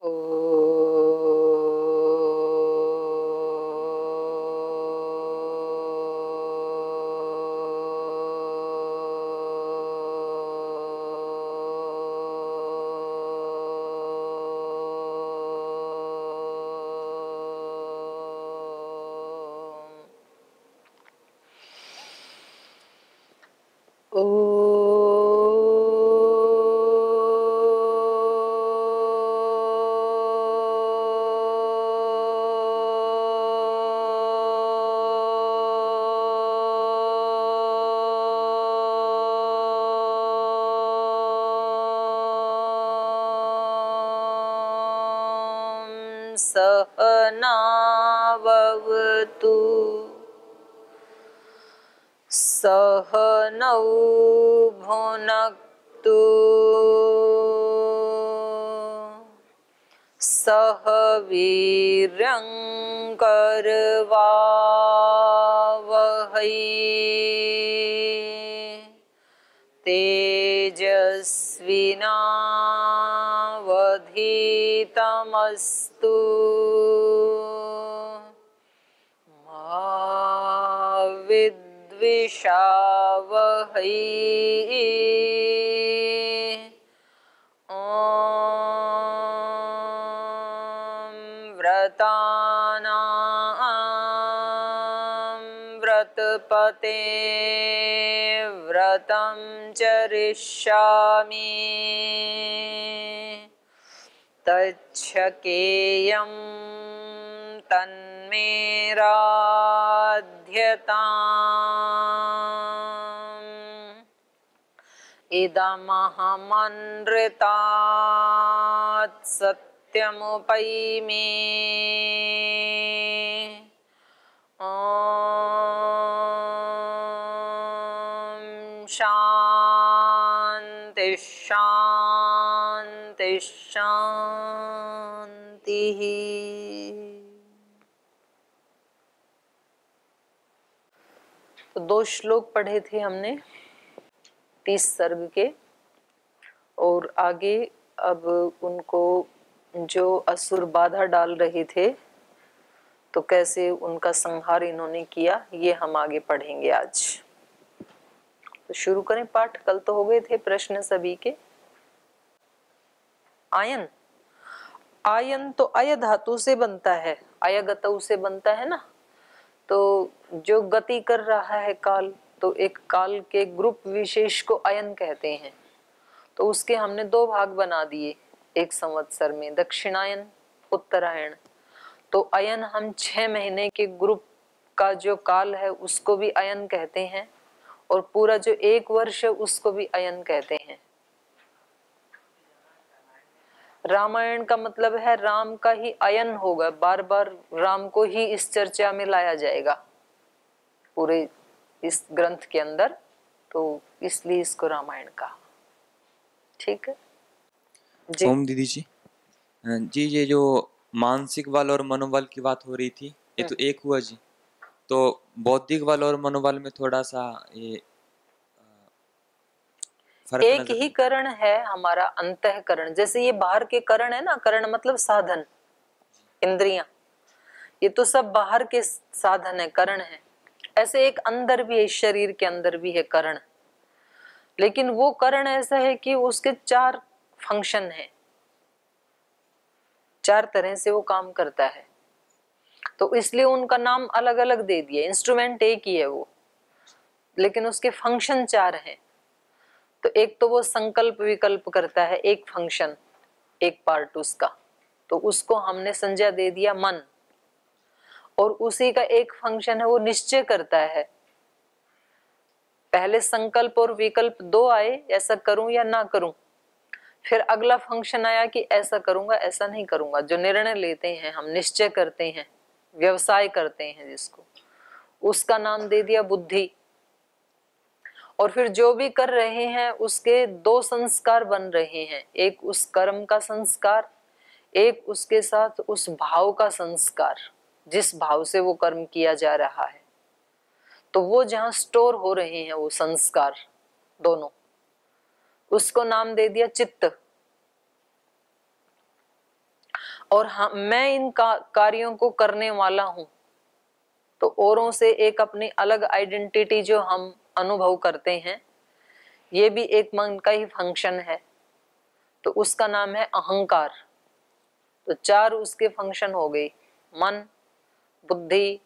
ओ सहनावतु सहनौ भुनक्तु सह वीर्यं करवावहै तेजस्विनावधीतमस्तु मा विद्विषावहै। व्रतानां व्रतपते व्रतं चरिष्यामि तच्छकेयं तन्मे राध्यताम्। इदमहमनृतात् सत्यमुपैमि ॐ शान्ति शान्ति शान्तिः। तो 2 श्लोक पढ़े थे हमने 30 सर्ग के, और आगे अब उनको जो असुर बाधा डाल रहे थे तो कैसे उनका संहार इन्होंने किया, ये हम आगे पढ़ेंगे आज। तो शुरू करें पाठ। कल तो हो गए थे प्रश्न सभी के। आयन, आयन तो अय धातु से बनता है, अयगतौ से बनता है ना। तो जो गति कर रहा है काल, तो एक काल के ग्रुप विशेष को अयन कहते हैं। तो उसके हमने 2 भाग बना दिए एक संवत्सर में, दक्षिणायन उत्तरायण। तो अयन हम 6 महीने के ग्रुप का जो काल है उसको भी अयन कहते हैं, और पूरा जो 1 वर्ष है उसको भी अयन कहते हैं। रामायण का मतलब है राम का ही अयन होगा, बार बार राम को ही इस चर्चा में लाया जाएगा पूरे इस ग्रंथ के अंदर, तो इसलिए इसको रामायण कहा। ठीक है जी। ओम दीदी जी, जी ये जो मानसिक बल और मनोबल की बात हो रही थी, ये तो एक हुआ जी। तो बौद्धिक बल और मनोबल में थोड़ा सा ये फर्क एक नजर ही करण है हमारा अंतःकरण। जैसे ये बाहर के करण है ना, करण मतलब साधन, इंद्रियां, ये तो सब बाहर के साधन है, करण है। ऐसे एक अंदर भी है, शरीर के अंदर भी है करण, लेकिन वो करण ऐसा है कि उसके 4 फंक्शन है, 4 तरह से वो काम करता है। तो इसलिए उनका नाम अलग अलग दे दिया। इंस्ट्रूमेंट एक ही है वो, लेकिन उसके फंक्शन 4 हैं। तो एक तो वो संकल्प विकल्प करता है, एक फंक्शन, एक पार्ट उसका, तो उसको हमने संज्ञा दे दिया मन। और उसी का एक फंक्शन है वो निश्चय करता है। पहले संकल्प और विकल्प 2 आए, ऐसा करूं या ना करूं। फिर अगला फंक्शन आया कि ऐसा करूंगा ऐसा नहीं करूंगा। जो निर्णय लेते हैं हम, निश्चय करते हैं, व्यवसाय करते हैं जिसको, उसका नाम दे दिया बुद्धि। और फिर जो भी कर रहे हैं उसके 2 संस्कार बन रहे हैं, एक उस कर्म का संस्कार, एक उसके साथ उस भाव का संस्कार, जिस भाव से वो कर्म किया जा रहा है। तो वो जहां स्टोर हो रहे हैं वो संस्कार दोनों, उसको नाम दे दिया चित्त। और मैं इन कार्यों को करने वाला हूं, तो औरों से एक अपनी अलग आइडेंटिटी जो हम अनुभव करते हैं, ये भी एक मन का ही फंक्शन है, तो उसका नाम है अहंकार। तो 4 उसके फंक्शन हो गए, मन, बुद्धि,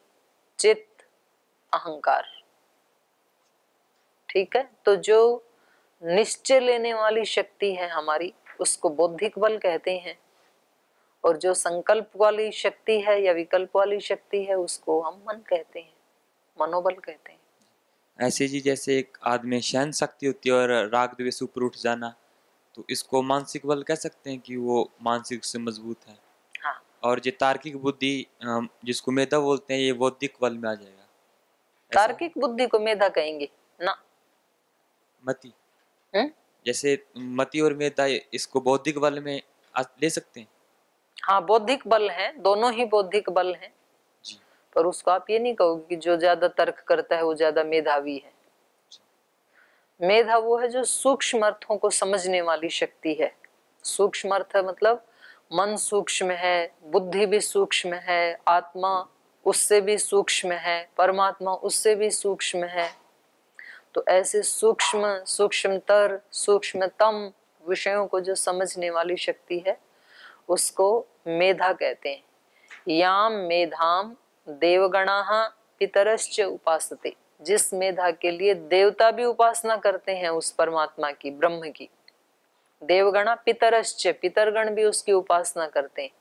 चित्त, अहंकार। ठीक है, तो जो निश्चय लेने वाली शक्ति है हमारी, उसको बौद्धिक बल कहते हैं, और जो संकल्प वाली शक्ति है या विकल्प वाली शक्ति है, उसको हम मन कहते हैं, मनोबल कहते हैं। ऐसे जी जैसे एक आदमी सहन शक्ति होती है और राग द्वेष ऊपर उठ जाना, तो इसको मानसिक बल कह सकते हैं कि वो मानसिक से मजबूत है। हाँ। और जो तार्किक बुद्धि जिसको मेधा बोलते हैं, ये बौद्धिक बल में आ जाएगा। तार्किक बुद्धि को मेधा कहेंगे ना? मति जैसे मति और मेधा, इसको बौद्धिक बल में ले सकते हैं। हाँ, बौद्धिक बल है, दोनों ही बौद्धिक बल हैं जी। पर उसको आप ये नहीं कहोगे कि जो ज्यादा तर्क करता है वो ज्यादा मेधावी है। मेधा वो है जो सूक्ष्म अर्थों को समझने वाली शक्ति है। सूक्ष्म अर्थ मतलब मन सूक्ष्म है, बुद्धि भी सूक्ष्म है, आत्मा उससे भी सूक्ष्म है, परमात्मा उससे भी सूक्ष्म है। तो ऐसे सूक्ष्म, सूक्ष्मतर, सूक्ष्मतम विषयों को जो समझने वाली शक्ति है, उसको मेधा कहते हैं। याम मेधाम देवगणाः पितरश्च उपासते। जिस मेधा के लिए देवता भी उपासना करते हैं उस परमात्मा की, ब्रह्म की। देवगणा पितरश्च, पितरगण भी उसकी उपासना करते हैं।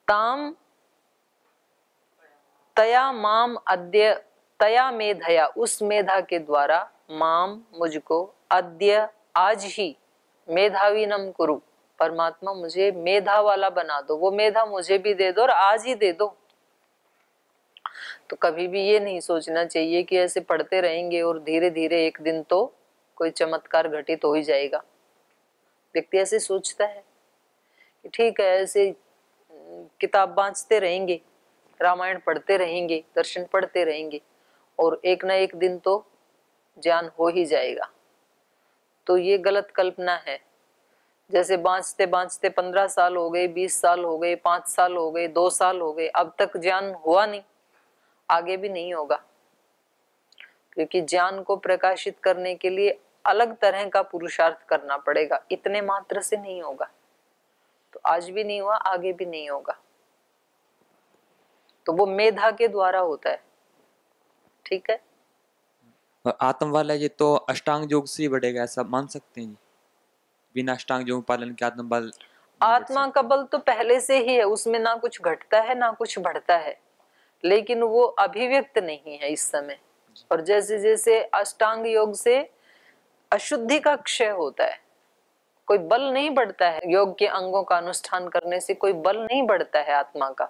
ताम तया माम अद्य, तया मेधया, उस मेधा के द्वारा, माम मुझको, अद्य आज ही, मेधावीनम कुरु, परमात्मा मुझे मेधा वाला बना दो, वो मेधा मुझे भी दे दो और आज ही दे दो। तो कभी भी ये नहीं सोचना चाहिए कि ऐसे पढ़ते रहेंगे और धीरे धीरे एक दिन तो कोई चमत्कार घटित हो ही जाएगा। व्यक्ति ऐसे सोचता है कि ठीक है, ऐसे किताब बांचते रहेंगे, रामायण पढ़ते रहेंगे, दर्शन पढ़ते रहेंगे और एक ना एक दिन तो ज्ञान हो ही जाएगा। तो ये गलत कल्पना है। जैसे बांचते बांचते 15 साल हो गए, 20 साल हो गए, 5 साल हो गए, 2 साल हो गए, अब तक ज्ञान हुआ नहीं, आगे भी नहीं होगा। क्योंकि ज्ञान को प्रकाशित करने के लिए अलग तरह का पुरुषार्थ करना पड़ेगा, इतने मात्र से नहीं होगा। तो आज भी नहीं हुआ, आगे भी नहीं होगा। तो वो मेधा के द्वारा होता है। ठीक है, और आत्म वाला ये तो अष्टांग योग से ही बढ़ेगा, ऐसा मान सकते हैं जी? बिना अष्टांग योग पालन के आत्म बल, आत्मा का बल तो पहले से ही है, उसमें ना कुछ घटता है ना कुछ बढ़ता है, लेकिन वो अभिव्यक्त नहीं है इस समय। और जैसे जैसे अष्टांग योग से अशुद्धि का क्षय होता है, कोई बल नहीं बढ़ता है। योग के अंगों का अनुष्ठान करने से कोई बल नहीं बढ़ता है आत्मा का,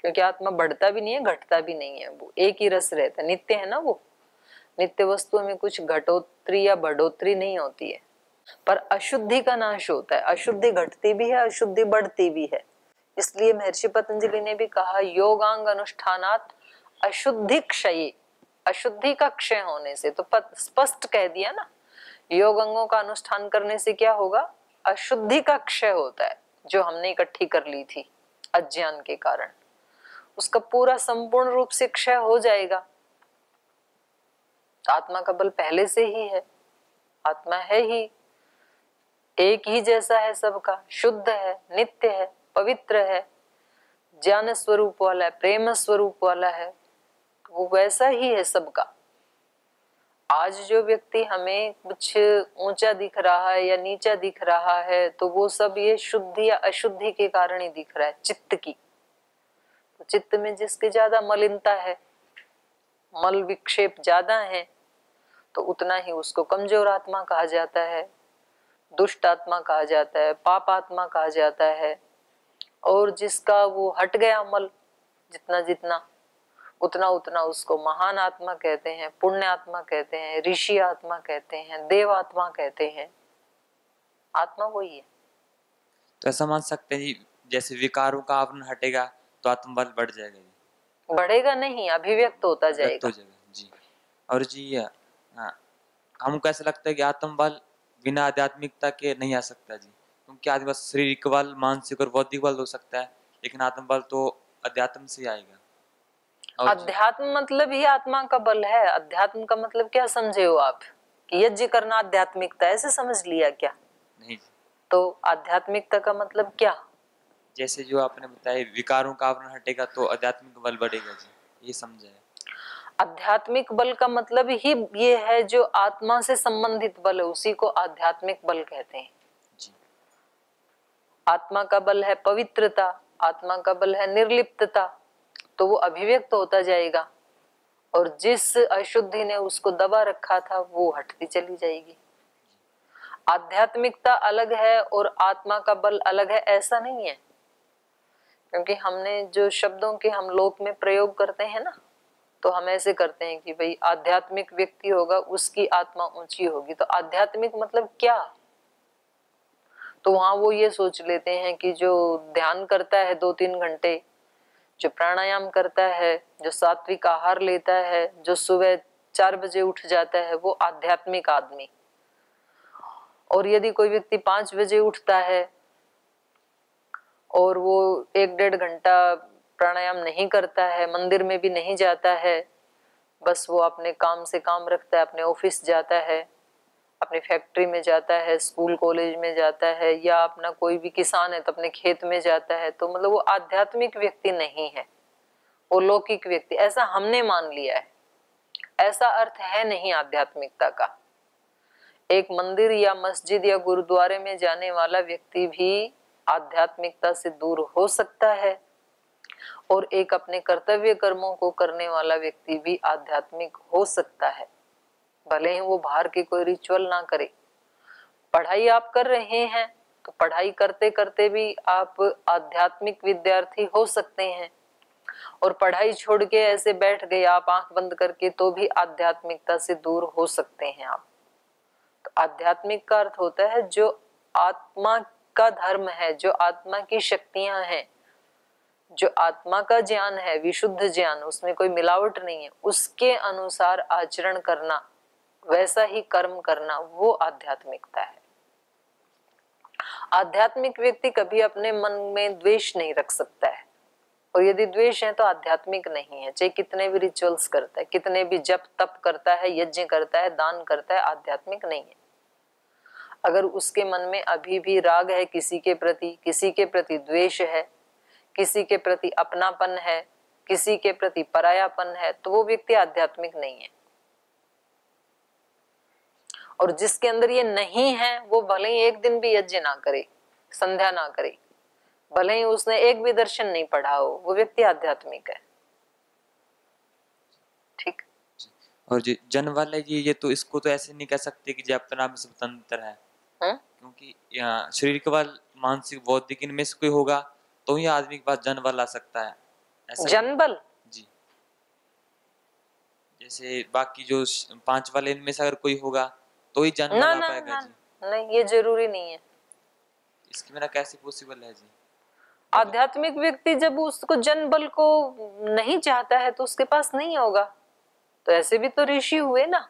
क्योंकि आत्मा बढ़ता भी नहीं है, घटता भी नहीं है, वो एक ही रस रहता है, नित्य है ना। वो नित्य वस्तुओं में कुछ घटोत्तरी या बढ़ोतरी नहीं होती है, पर अशुद्धि का नाश होता है। अशुद्धि घटती भी है, अशुद्धि बढ़ती भी है। इसलिए महर्षि पतंजलि ने भी कहा, योगांग अनुष्ठानात अशुद्धि क्षय, अशुद्धि का क्षय होने से। तो स्पष्ट कह दिया ना, योग अंगों का अनुष्ठान करने से क्या होगा? अशुद्धि का क्षय होता है, जो हमने इकट्ठी कर ली थी अज्ञान के कारण, उसका पूरा संपूर्ण रूप से क्षय हो जाएगा। आत्मा का बल पहले से ही है, आत्मा है ही, एक ही जैसा है सबका, शुद्ध है, नित्य है, पवित्र है, ज्ञान स्वरूप वाला है, प्रेम स्वरूप वाला है, वो वैसा ही है सबका। आज जो व्यक्ति हमें कुछ ऊंचा दिख रहा है या नीचा दिख रहा है, तो वो सब ये शुद्धि या अशुद्धि के कारण ही दिख रहा है, चित्त की। तो चित्त में जिसकी ज्यादा मलिनता है, मल विक्षेप ज्यादा है, तो उतना ही उसको कमजोर आत्मा कहा जाता है, दुष्ट आत्मा कहा जाता है, पाप आत्मा कहा जाता है। और जिसका वो हट गया मल जितना जितना, उतना उतना उसको महान आत्मा कहते हैं, पुण्य आत्मा कहते हैं, ऋषि आत्मा कहते हैं, देव आत्मा कहते हैं। आत्मा वही है। तो ऐसा मान सकते हैं जी, जैसे विकारों का आवरण हटेगा तो आत्मबल बढ़ जाएगा जी? बढ़ेगा नहीं, अभिव्यक्त होता जाएगा। जी। और जी हमको ऐसा लगता है कि आत्मबल बिना आध्यात्मिकता के नहीं आ सकता जी, क्योंकि आदमी बस शारीरिक बल, मानसिक और बौद्धिक बल हो सकता है, लेकिन आत्म बल तो अध्यात्म से ही आएगा। और अध्यात्म मतलब ही आत्मा का बल है। अध्यात्म का मतलब क्या समझे हो आप कि यज्ञ करना आध्यात्मिकता, ऐसे समझ लिया क्या? नहीं जी, तो आध्यात्मिकता का मतलब क्या? जैसे जो आपने बताया विकारों का आवरण हटेगा तो आध्यात्मिक बल बढ़ेगा जी, ये समझा है। आध्यात्मिक बल का मतलब ही ये है जो आत्मा से संबंधित बल है, उसी को आध्यात्मिक बल कहते हैं जी। आत्मा का बल है पवित्रता, आत्मा का बल है निर्लिप्तता, तो वो अभिव्यक्त होता जाएगा और जिस अशुद्धि ने उसको दबा रखा था वो हटती चली जाएगी। आध्यात्मिकता अलग है और आत्मा का बल अलग है, ऐसा नहीं है। क्योंकि हमने जो शब्दों के हम लोक में प्रयोग करते हैं ना, तो हम ऐसे करते हैं कि भाई आध्यात्मिक व्यक्ति होगा उसकी आत्मा ऊंची होगी। तो आध्यात्मिक मतलब क्या? तो वहां वो ये सोच लेते हैं कि जो ध्यान करता है 2-3 घंटे, जो प्राणायाम करता है, जो सात्विक आहार लेता है, जो सुबह 4 बजे उठ जाता है, वो आध्यात्मिक आदमी। और यदि कोई व्यक्ति 5 बजे उठता है और वो 1-1.5 घंटा प्राणायाम नहीं करता है, मंदिर में भी नहीं जाता है, बस वो अपने काम से काम रखता है, अपने ऑफिस जाता है, अपनी फैक्ट्री में जाता है, स्कूल कॉलेज में जाता है, या अपना कोई भी किसान है तो अपने खेत में जाता है, तो मतलब वो आध्यात्मिक व्यक्ति नहीं है, वो लौकिक व्यक्ति, ऐसा हमने मान लिया है। ऐसा अर्थ है नहीं आध्यात्मिकता का। एक मंदिर या मस्जिद या गुरुद्वारे में जाने वाला व्यक्ति भी आध्यात्मिकता से दूर हो सकता है और एक अपने कर्तव्य कर्मों को करने वाला व्यक्ति भी आध्यात्मिक हो सकता है, भले ही वो बाहर के कोई रिचुअल ना करे। पढ़ाई आप कर रहे हैं तो पढ़ाई करते करते भी आप आध्यात्मिक विद्यार्थी हो सकते हैं, और पढ़ाई छोड़ के ऐसे बैठ गए आप आंख बंद करके तो भी आध्यात्मिकता से दूर हो सकते हैं आप। तो आध्यात्मिक का अर्थ होता है जो आत्मा का धर्म है, जो आत्मा की शक्तियां हैं, जो आत्मा का ज्ञान है, विशुद्ध ज्ञान, उसमें कोई मिलावट नहीं है, उसके अनुसार आचरण करना, वैसा ही कर्म करना, वो आध्यात्मिकता है। आध्यात्मिक व्यक्ति कभी अपने मन में द्वेष नहीं रख सकता है, और यदि द्वेष है तो आध्यात्मिक नहीं है। चाहे कितने भी रिचुअल्स करता है, कितने भी जप तप करता है, यज्ञ करता है, दान करता है, आध्यात्मिक नहीं है। अगर उसके मन में अभी भी राग है किसी के प्रति द्वेष है, किसी के प्रति अपनापन है, किसी के प्रति परायापन है, तो वो व्यक्ति आध्यात्मिक नहीं है। और जिसके अंदर ये नहीं है वो भले ही एक दिन भी यज्ञ ना करे, संध्या ना करे, भले ही उसने एक भी दर्शन नहीं पढ़ा हो, वो व्यक्ति आध्यात्मिक है। ठीक। और जी जन वाले जी, ये तो इसको तो ऐसे नहीं कह सकते कि जो अपना में स्वतंत्र है, क्योंकि शरीर के बल, मानसिक, बौद्धिक, इनमें से कोई होगा तो ही आदमी के पास जन बल आ सकता है। ऐसा जन बल जी, जैसे बाकी जो 5 वाले इनमें से अगर कोई होगा तो ही जन बल आ पाएगा जी। नहीं, ये जरूरी नहीं है। इसके बिना कैसे पॉसिबल है जी? आध्यात्मिक व्यक्ति जब उसको जन बल को नहीं चाहता है तो उसके पास नहीं होगा। तो ऐसे भी तो ऋषि हुए ना,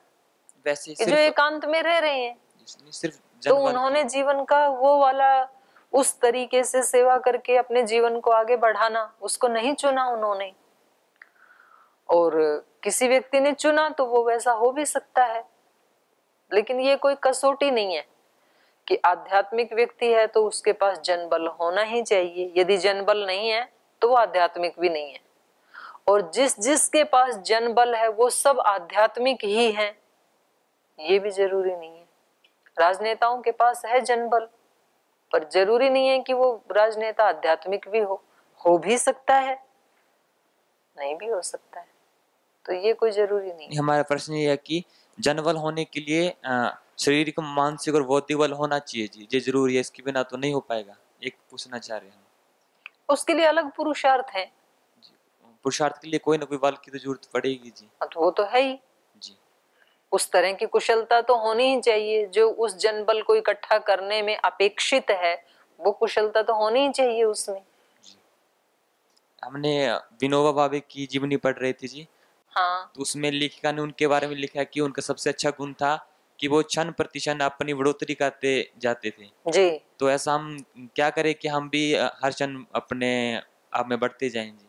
वैसे कि जो एकांत में रह रहे हैं, सिर्फ तो उन्होंने जीवन का वो वाला उस तरीके से सेवा करके अपने जीवन को आगे बढ़ाना, उसको नहीं चुना उन्होंने, और किसी व्यक्ति ने चुना तो वो वैसा हो भी सकता है। लेकिन ये कोई कसौटी नहीं है कि आध्यात्मिक व्यक्ति है तो उसके पास जनबल होना ही चाहिए। यदि जनबल नहीं है तो वो आध्यात्मिक भी नहीं है। और जिसके पास जनबल है वो सब आध्यात्मिक ही है, ये भी जरूरी नहीं है। राजनेताओं के पास है जनबल, पर जरूरी नहीं है कि वो राजनेता आध्यात्मिक भी हो भी सकता है, नहीं भी हो सकता है। तो ये कोई जरूरी नहीं है। हमारा प्रश्न ये है कि जनबल होने के लिए शारीरिक, मानसिक और बौद्धिक बल होना चाहिए जी, ये जरूरी है, इसके बिना तो नहीं हो पाएगा। एक पूछना चाह रहे हैं हम। उसके लिए अलग पुरुषार्थ है जी, पुरुषार्थ के लिए कोई ना कोई बल की तो जरूरत पड़ेगी जी। तो वो तो है ही जी। उस तरह की कुशलता तो होनी ही चाहिए जो उस जनबल को इकट्ठा करने में अपेक्षित है, वो कुशलता तो होनी ही चाहिए उसमें। हमने विनोबा भावे की जीवनी पढ़ रही थी जी। हाँ, तो उसमें लेखिका ने उनके बारे में लिखा कि उनका सबसे अच्छा गुण था कि वो क्षण प्रति क्षण अपनी बढ़ोतरी करते जाते थे जी। तो ऐसा हम क्या करें कि हम भी हर क्षण अपने आप में बढ़ते जाएंगे?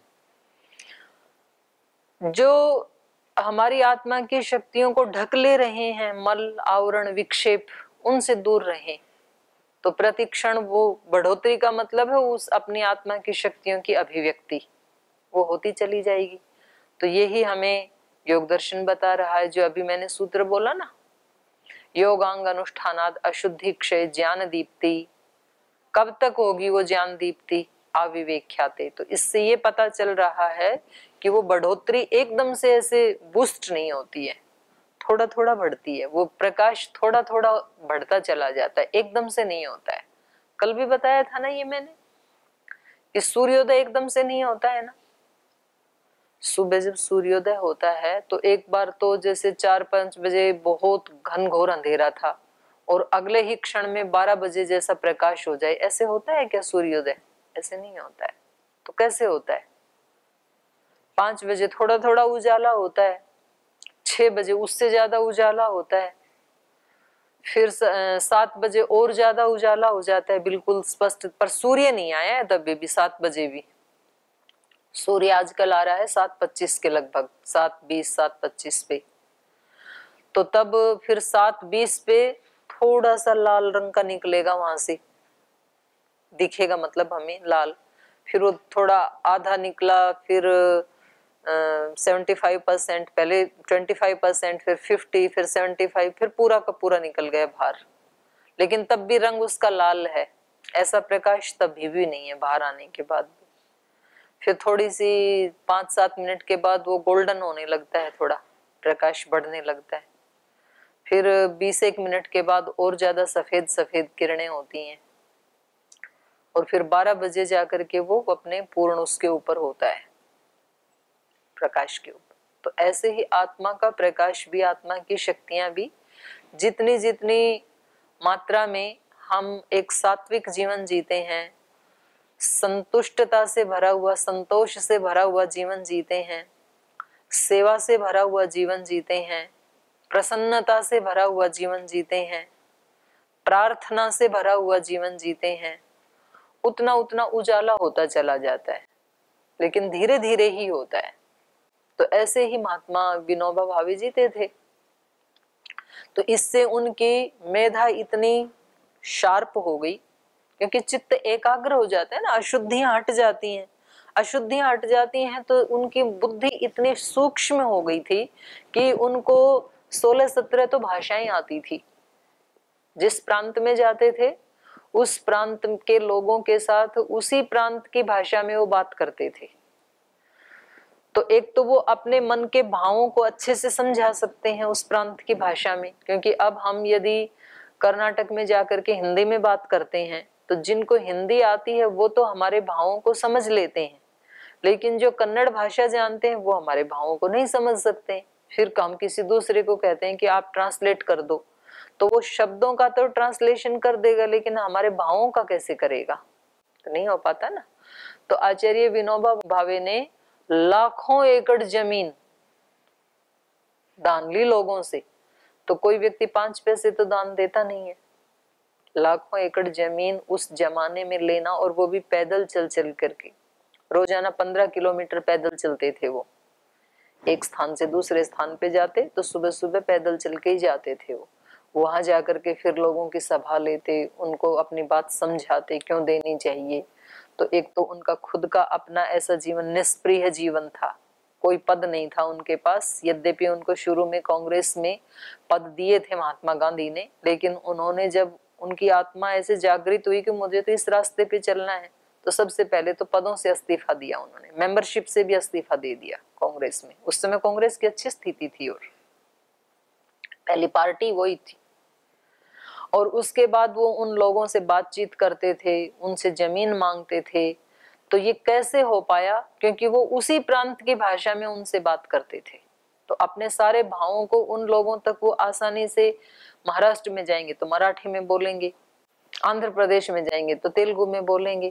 जो हमारी आत्मा की शक्तियों को ढक ले रहे हैं, मल, आवरण, विक्षेप, उनसे दूर रहें, तो प्रतिक्षण वो बढ़ोतरी का मतलब है उस अपनी आत्मा की शक्तियों की अभिव्यक्ति वो होती चली जाएगी। तो यही हमें योग दर्शन बता रहा है, जो अभी मैंने सूत्र बोला ना, योगांग अनुष्ठानाद अशुद्धि क्षय ज्ञान दीप्ति। कब तक होगी वो ज्ञान दीप्ति? अविवेख्याते। तो इससे ये पता चल रहा है कि वो बढ़ोतरी एकदम से ऐसे बूस्ट नहीं होती है, थोड़ा थोड़ा बढ़ती है। वो प्रकाश थोड़ा थोड़ा बढ़ता चला जाता है, एकदम से नहीं होता है। कल भी बताया था ना ये मैंने कि सूर्योदय एकदम से नहीं होता है ना। सुबह जब सूर्योदय होता है तो एक बार तो जैसे 4-5 बजे बहुत घनघोर अंधेरा था और अगले ही क्षण में 12 बजे जैसा प्रकाश हो जाए, ऐसे होता है क्या सूर्योदय? ऐसे नहीं होता है। तो कैसे होता है? 5 बजे थोड़ा थोड़ा उजाला होता है, 6 बजे उससे ज्यादा उजाला होता है, फिर 7 बजे और ज्यादा उजाला हो जाता है बिल्कुल स्पष्ट, पर सूर्य नहीं आया है तब भी 7 बजे भी। सूर्य आजकल आ रहा है 7:25 के लगभग, 7:20 7:25 पे। तो तब फिर 7:20 पे थोड़ा सा लाल रंग का निकलेगा, वहां से दिखेगा, मतलब हमें लाल। फिर वो थोड़ा आधा निकला, फिर 75%, पहले 25%, फिर 50, फिर 75, फिर पूरा का पूरा निकल गया बाहर। लेकिन तब भी रंग उसका लाल है, ऐसा प्रकाश तभी भी नहीं है बाहर आने के बाद भी। फिर थोड़ी सी 5-7 मिनट के बाद वो गोल्डन होने लगता है, थोड़ा प्रकाश बढ़ने लगता है। फिर 20-1 मिनट के बाद और ज्यादा सफेद सफेद किरणें होती हैं और फिर 12 बजे जाकर के वो अपने पूर्ण उसके ऊपर होता है, प्रकाश के ऊपर। तो ऐसे ही आत्मा का प्रकाश भी, आत्मा की शक्तियां भी, जितनी जितनी मात्रा में हम एक सात्विक जीवन जीते हैं, संतुष्टता से भरा हुआ, संतोष से भरा हुआ जीवन जीते हैं, सेवा से भरा हुआ जीवन जीते हैं, प्रसन्नता से भरा हुआ जीवन जीते हैं, प्रार्थना से भरा हुआ जीवन जीते हैं, उतना उतना उजाला होता चला जाता है, लेकिन धीरे धीरे ही होता है। तो ऐसे ही महात्मा विनोबा भावे जीते थे। तो इससे उनकी मेधा इतनी शार्प हो गई, क्योंकि चित्त एकाग्र हो जाता है ना, अशुद्धियां हट जाती हैं। अशुद्धियां हट जाती हैं तो उनकी बुद्धि इतनी सूक्ष्म हो गई थी कि उनको 16-17 तो भाषाएं आती थी। जिस प्रांत में जाते थे उस प्रांत के लोगों के साथ उसी प्रांत की भाषा में वो बात करते थे। तो एक तो वो अपने मन के भावों को अच्छे से समझा सकते हैं उस प्रांत की भाषा में, क्योंकि अब हम यदि कर्नाटक में जाकर के हिंदी में बात करते हैं तो जिनको हिंदी आती है वो तो हमारे भावों को समझ लेते हैं, लेकिन जो कन्नड़ भाषा जानते हैं वो हमारे भावों को नहीं समझ सकते। फिर हम किसी दूसरे को कहते हैं कि आप ट्रांसलेट कर दो, तो वो शब्दों का तो ट्रांसलेशन कर देगा, लेकिन हमारे भावों का कैसे करेगा? तो नहीं हो पाता ना। तो आचार्य विनोबा भावे ने लाखों एकड़ जमीन दान ली लोगों से। तो कोई व्यक्ति 5 पैसे तो दान देता नहीं है। लाखों एकड़ जमीन उस जमाने में लेना, और वो भी पैदल चल चल करके। रोजाना 15 किलोमीटर पैदल चलते थे वो। एक स्थान से दूसरे स्थान पे जाते तो सुबह सुबह पैदल चल के ही जाते थे वो। वहां जाकर के फिर लोगों की सभा लेते, उनको अपनी बात समझाते क्यों देनी चाहिए। तो एक तो उनका खुद का अपना ऐसा जीवन, निष्प्रिय जीवन था, कोई पद नहीं था उनके पास। यद्यपि उनको शुरू में कांग्रेस में पद दिए थे महात्मा गांधी ने, लेकिन उन्होंने जब उनकी आत्मा ऐसे जागृत हुई कि मुझे तो इस रास्ते पे चलना है, तो सबसे पहले तो पदों से इस्तीफा दिया उन्होंने, मेंबरशिप से भी इस्तीफा दे दिया कांग्रेस में। उस समय कांग्रेस की अच्छी स्थिति थी और पहली पार्टी वही थी। और उसके बाद वो उन लोगों से बातचीत करते थे, उनसे जमीन मांगते थे। तो ये कैसे हो पाया? क्योंकि वो उसी प्रांत की भाषा में उनसे बात करते थे। तो अपने सारे भावों को उन लोगों तक वो आसानी से, महाराष्ट्र में जाएंगे तो मराठी में बोलेंगे, आंध्र प्रदेश में जाएंगे तो तेलुगु में बोलेंगे,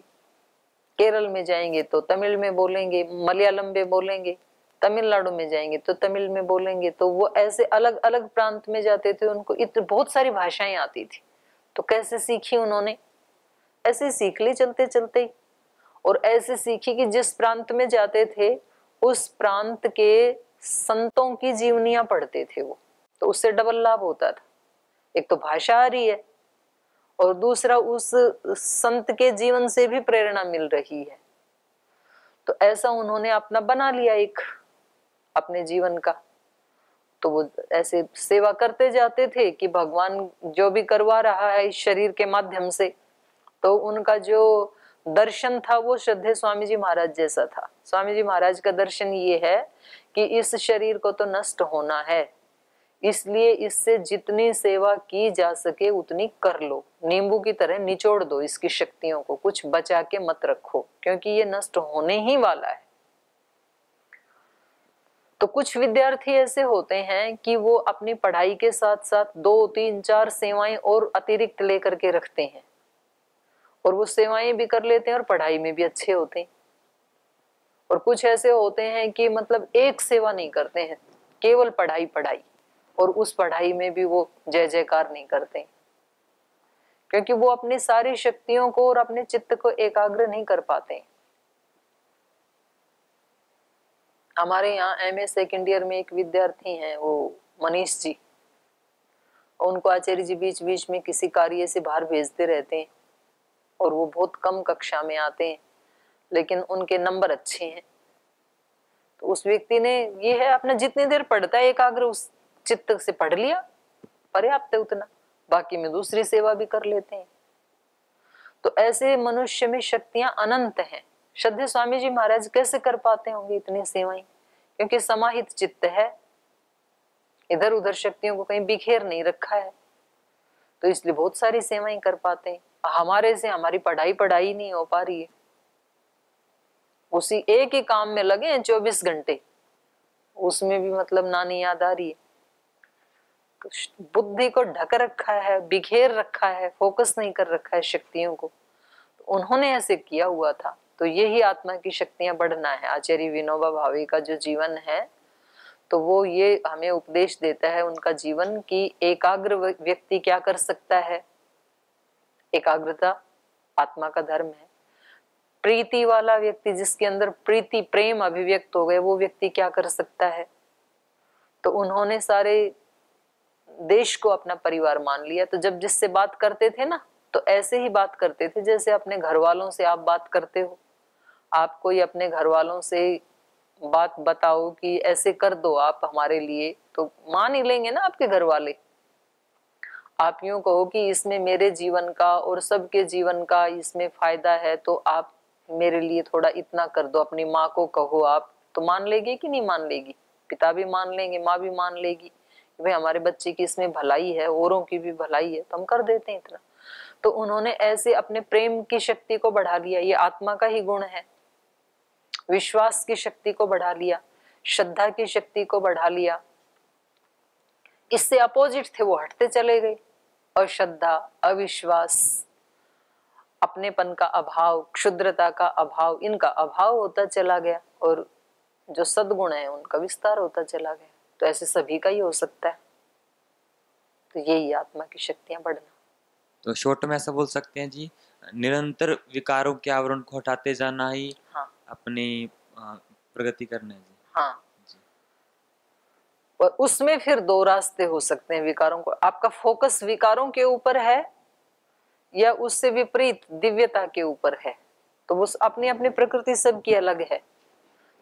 केरल में जाएंगे तो तमिल में बोलेंगे, मलयालम में बोलेंगे, तमिलनाडु में जाएंगे तो तमिल में बोलेंगे। तो वो ऐसे अलग अलग प्रांत में जाते थे, उनको इतनी बहुत सारी भाषाएं आती थी। तो कैसे सीखी उन्होंने? ऐसे सीख ली चलते चलते ही। और ऐसे सीखी कि जिस प्रांत में जाते थे उस प्रांत के संतों की जीवनियां पढ़ते थे वो, तो उससे डबल लाभ होता था। एक तो भाषा आ रही है और दूसरा उस संत के जीवन से भी प्रेरणा मिल रही है। तो ऐसा उन्होंने अपना बना लिया एक अपने जीवन का। तो वो ऐसे सेवा करते जाते थे कि भगवान जो भी करवा रहा है इस शरीर के माध्यम से, तो उनका जो दर्शन था वो श्रद्धेय स्वामी जी महाराज जैसा था। स्वामी जी महाराज का दर्शन ये है कि इस शरीर को तो नष्ट होना है, इसलिए इससे जितनी सेवा की जा सके उतनी कर लो, नींबू की तरह निचोड़ दो इसकी शक्तियों को, कुछ बचा के मत रखो, क्योंकि ये नष्ट होने ही वाला है। तो कुछ विद्यार्थी ऐसे होते हैं कि वो अपनी पढ़ाई के साथ साथ 2, 3, 4 सेवाएं और अतिरिक्त लेकर के रखते हैं, और वो सेवाएं भी कर लेते हैं और पढ़ाई में भी अच्छे होते हैं। और कुछ ऐसे होते हैं कि मतलब एक सेवा नहीं करते हैं, केवल पढ़ाई पढ़ाई, और उस पढ़ाई में भी वो जय जयकार नहीं करते, क्योंकि वो अपनी सारी शक्तियों को और अपने चित्त को एकाग्र नहीं कर पाते। हमारे यहाँ एमए सेकेंड ईयर में एक विद्यार्थी हैं, वो मनीष जी, उनको आचार्य जी बीच बीच में किसी कार्य से बाहर भेजते रहते हैं और वो बहुत कम कक्षा में आते हैं, लेकिन उनके नंबर अच्छे हैं। तो उस व्यक्ति ने ये है अपना जितनी देर पढ़ता है एकाग्र उस चित्त से पढ़ लिया, पर्याप्त है उतना, बाकी में दूसरी सेवा भी कर लेते हैं। तो ऐसे मनुष्य में शक्तियां अनंत हैं। श्रद्धेय स्वामी जी महाराज कैसे कर पाते होंगे इतनी सेवाएं? क्योंकि समाहित चित्त है, इधर उधर शक्तियों को कहीं बिखेर नहीं रखा है, तो इसलिए बहुत सारी सेवाएं कर पाते हैं। हमारे से हमारी पढ़ाई नहीं हो पा रही है, उसी एक ही काम में लगे हैं 24 घंटे, उसमें भी मतलब नानी याद आ रही है। तो बुद्धि को ढक रखा है, बिखेर रखा है, फोकस नहीं कर रखा है शक्तियों को। तो उन्होंने ऐसे किया हुआ था। तो यही आत्मा की शक्तियां बढ़ना है। आचार्य विनोबा भावे का जो जीवन है, तो वो ये हमें उपदेश देता है उनका जीवन की एकाग्र व्यक्ति क्या कर सकता है। एकाग्रता आत्मा का धर्म है। प्रीति वाला व्यक्ति, जिसके अंदर प्रीति प्रेम अभिव्यक्त हो गए, वो व्यक्ति क्या कर सकता है। तो उन्होंने सारे देश को अपना परिवार मान लिया। तो जब जिससे बात करते थे ना, तो ऐसे ही बात करते थे जैसे अपने घर वालों से आप बात करते हो। आप कोई अपने घर वालों से बात बताओ कि ऐसे कर दो आप हमारे लिए, तो मान ही लेंगे ना आपके घर वाले। आप यूं कहो कि इसमें मेरे जीवन का और सबके जीवन का इसमें फायदा है, तो आप मेरे लिए थोड़ा इतना कर दो। अपनी माँ को कहो आप, तो मान लेगी कि नहीं मान लेगी? पिता भी मान लेंगे, माँ भी मान लेगी कि भाई हमारे बच्चे की इसमें भलाई है, औरों की भी भलाई है, तो हम कर देते हैं इतना। तो उन्होंने ऐसे अपने प्रेम की शक्ति को बढ़ा लिया। ये आत्मा का ही गुण है। विश्वास की शक्ति को बढ़ा लिया, श्रद्धा की शक्ति को बढ़ा लिया। इससे अपोजिट थे वो हटते चले गए। अश्रद्धा, अविश्वास, अपनेपन का अभाव, क्षुद्रता का अभाव, इनका अभाव होता चला गया और जो सद्गुण है उनका विस्तार होता चला गया। तो ऐसे सभी का ही हो सकता है। तो यही आत्मा की शक्तियां बढ़ना। तो शॉर्ट में ऐसा बोल सकते हैं जी, निरंतर विकारों के आवरण को हटाते जाना ही हाँ, अपनी प्रगति करना है जी। हाँ जी। और उसमें फिर 2 रास्ते हो सकते हैं विकारों को। आपका फोकस विकारों के ऊपर है या उससे विपरीत दिव्यता के ऊपर है। तो वो अपनी अपनी प्रकृति सबकी अलग है।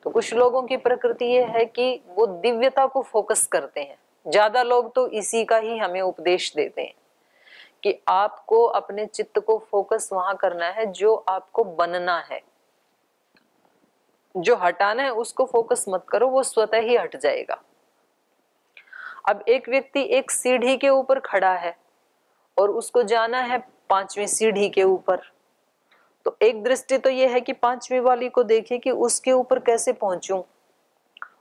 तो कुछ लोगों की प्रकृति ये है कि वो दिव्यता को फोकस करते हैं। ज्यादा लोग तो इसी का ही हमें उपदेश देते हैं कि आपको अपने चित्त को फोकस वहां करना है जो आपको बनना है। जो हटाना है उसको फोकस मत करो, वो स्वतः ही हट जाएगा। अब एक व्यक्ति एक सीढ़ी के ऊपर खड़ा है और उसको जाना है 5वीं सीढ़ी के ऊपर। तो एक दृष्टि तो यह है कि 5वीं वाली को देखे कि उसके ऊपर कैसे पहुंचूं,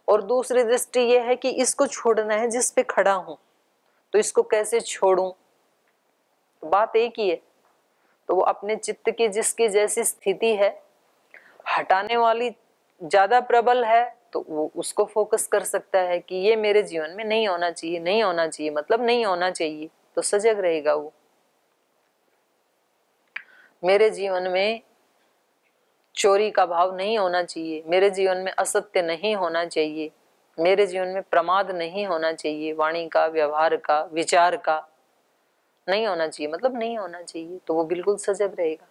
और दूसरी दृष्टि यह है कि इसको छोड़ना है जिस पे खड़ा हूं, तो इसको कैसे छोड़ूं। तो बात एक ही है। तो वो अपने चित्त की जिसकी जैसी स्थिति है, हटाने वाली ज्यादा प्रबल है तो वो उसको फोकस कर सकता है कि ये मेरे जीवन में नहीं होना चाहिए, नहीं होना चाहिए मतलब नहीं होना चाहिए, तो सजग रहेगा वो। मेरे जीवन में चोरी का भाव नहीं होना चाहिए, मेरे जीवन में असत्य नहीं होना चाहिए, मेरे जीवन में प्रमाद नहीं होना चाहिए, वाणी का, व्यवहार का, विचार का नहीं होना चाहिए मतलब नहीं होना चाहिए, तो वो बिल्कुल सजग रहेगा।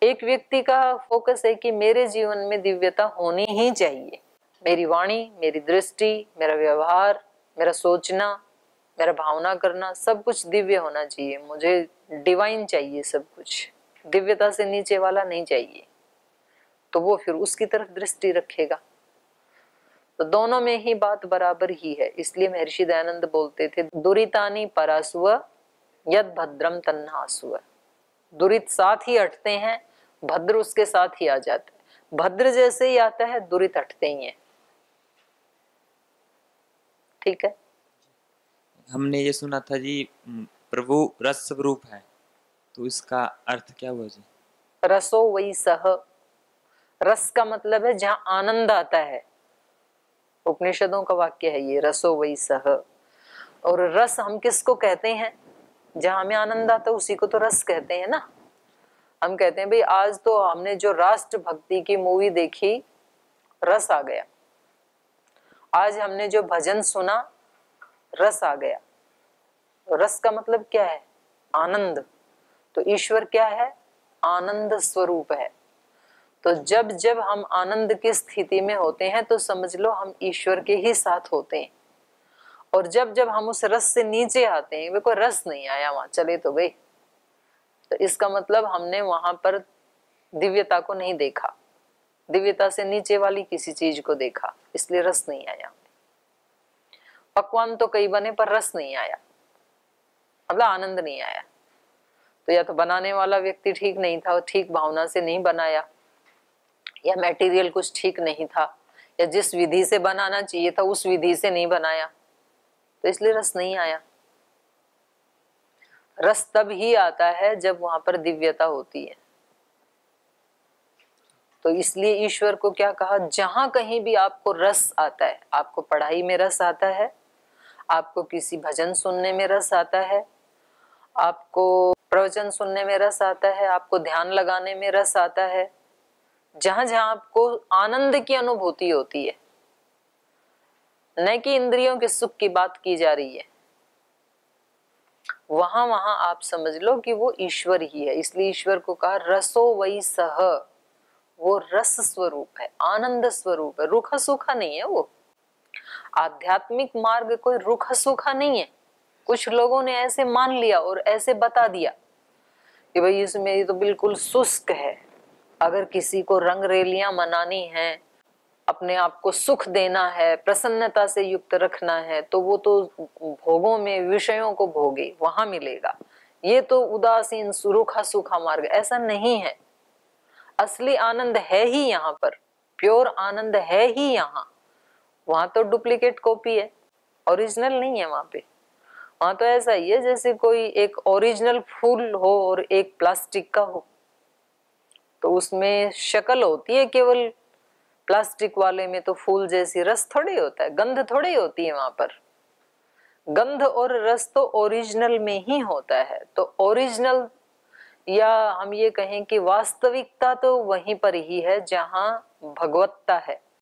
एक व्यक्ति का फोकस है कि मेरे जीवन में दिव्यता होनी ही चाहिए, मेरी वाणी, मेरी दृष्टि, मेरा व्यवहार, मेरा सोचना, मेरा भावना करना सब कुछ दिव्य होना चाहिए, मुझे डिवाइन चाहिए, सब कुछ दिव्यता से नीचे वाला नहीं चाहिए, तो वो फिर उसकी तरफ दृष्टि रखेगा। तो दोनों में ही बात बराबर ही है। इसलिए महर्षि दयानंद बोलते थे, दुरितानि परासुव यद भद्रम तन्नासुव। दुरित साथ ही हटते हैं, भद्र उसके साथ ही आ जाता है, भद्र जैसे ही आता है दुरित हटते ही है। ठीक है। हमने ये सुना था जी प्रभु रस स्वरूप है, तो इसका अर्थ क्या हुआ जी? रसो वही सह, रस का मतलब है जहां आनंद आता है, उपनिषदों का वाक्य है ये, रसो वही सह। और रस हम किसको कहते हैं? जहां हमें आनंद आता है उसी को तो रस कहते हैं ना। हम कहते हैं भाई आज तो हमने जो राष्ट्र भक्ति की मूवी देखी, रस आ गया। आज हमने जो भजन सुना, रस आ गया। रस का मतलब क्या है? आनंद। तो ईश्वर क्या है? आनंद स्वरूप है। तो जब जब हम आनंद की स्थिति में होते हैं तो समझ लो हम ईश्वर के ही साथ होते हैं। और जब जब हम उस रस से नीचे आते हैं, वे कोई रस नहीं आया वहां, चले तो गए, तो इसका मतलब हमने वहां पर दिव्यता को नहीं देखा, दिव्यता से नीचे वाली किसी चीज को देखा, इसलिए रस नहीं आया। पकवान तो कई बने पर रस नहीं आया, मतलब आनंद नहीं आया। तो या तो बनाने वाला व्यक्ति ठीक नहीं था, ठीक भावना से नहीं बनाया, या मटेरियल कुछ ठीक नहीं था, या जिस विधि से बनाना चाहिए था उस विधि से नहीं बनाया, तो इसलिए रस नहीं आया। रस तब ही आता है जब वहां पर दिव्यता होती है। तो इसलिए ईश्वर को क्या कहा? जहां कहीं भी आपको रस आता है, आपको पढ़ाई में रस आता है, आपको किसी भजन सुनने में रस आता है, आपको प्रवचन सुनने में रस आता है, आपको ध्यान लगाने में रस आता है, जहां जहां आपको आनंद की अनुभूति होती है, न कि इंद्रियों के सुख की बात की जा रही है, वहां वहां आप समझ लो कि वो ईश्वर ही है। इसलिए ईश्वर को कहा रसो वही सह, वो रस स्वरूप है, आनंद स्वरूप है, रूखा सूखा नहीं है वो। आध्यात्मिक मार्ग कोई रूखा सूखा नहीं है। कुछ लोगों ने ऐसे मान लिया और ऐसे बता दिया कि भाई इसमें ये तो बिल्कुल शुष्क है। अगर किसी को रंग रेलियां मनानी है, अपने आप को सुख देना है, प्रसन्नता से युक्त रखना है, तो वो तो भोगों में विषयों को भोगे, वहां मिलेगा। ये तो उदासीन रूखा सूखा मार्ग, ऐसा नहीं है। असली आनंद है ही यहाँ पर, प्योर आनंद है ही यहाँ। वहां तो डुप्लीकेट कॉपी है, ओरिजिनल नहीं है वहां पे। वहां तो ऐसा ही है जैसे कोई एक ओरिजिनल फूल हो और एक प्लास्टिक का हो, तो उसमें शक्ल होती है केवल, प्लास्टिक वाले में तो फूल जैसी रस थोड़ी होता है, गंध थोड़ी होती है वहां पर। गंध और रस तो ओरिजिनल में ही होता है। तो ओरिजिनल, या हम ये कहें कि वास्तविकता तो वहीं पर ही है जहां भगवत्ता है,